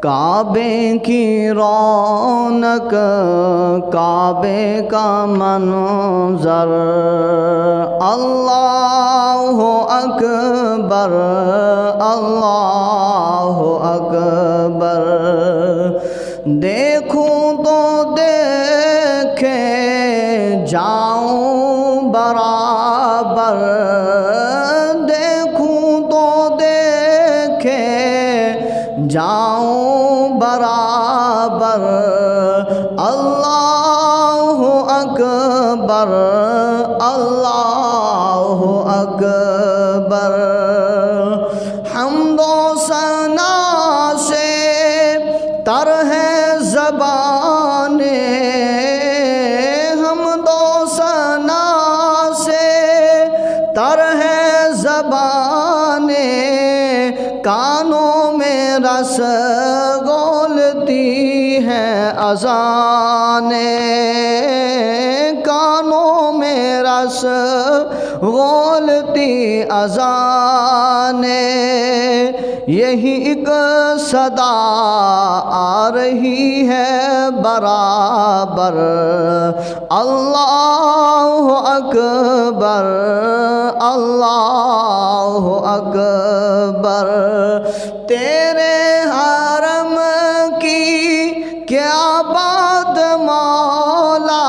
काबे की रौनक, काबे का मंज़र, अल्लाहु अकबर, अल्लाहु अकबर। देखूं तो देखे जाऊं बराबर, देखूं तो देखे जाऊं बराबर। अल्लाहु अकबर, अल्लाहु अकबर। हम्दो सना से तर है ज़बाने, हम्दो सना से तर है ज़बाने। कानों में रस घोलती है अज़ाने, कानों में रस घोलती अज़ाने। यही एक सदा आ रही है बराबर, अल्लाहु अकबर, अल्लाहु अकबर। तेरे हरम की क्या बात मौला,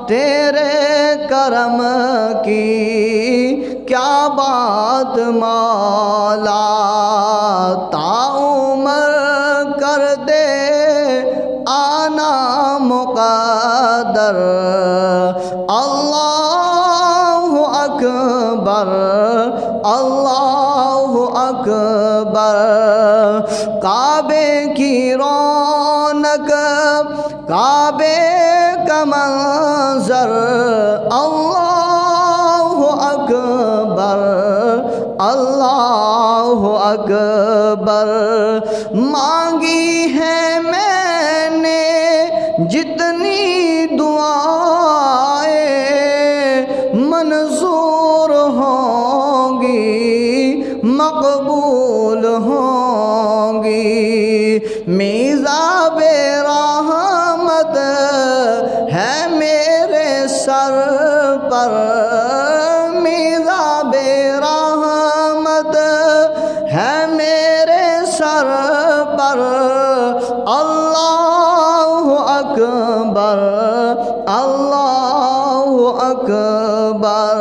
तेरे करम की क्या बात मौला। ताउमर कर दे आना मुक़द्दर, अल्लाहु अकबर, अल्लाहु अकबर। काबे की रौनक, काबे का मंज़र, अल्लाहु अकबर, अल्लाहु अकबर। मांगी है मैंने जितनी दुआएं, मंजूर होंगी, मकबूल होंगी। मीज़ाबे रहमत है मेरे सर पर, मीज़ाबे रहमत है मेरे सर पर। अल्लाहु अकबर, अल्लाहु अकबर।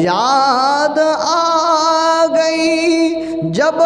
याद आ गई जब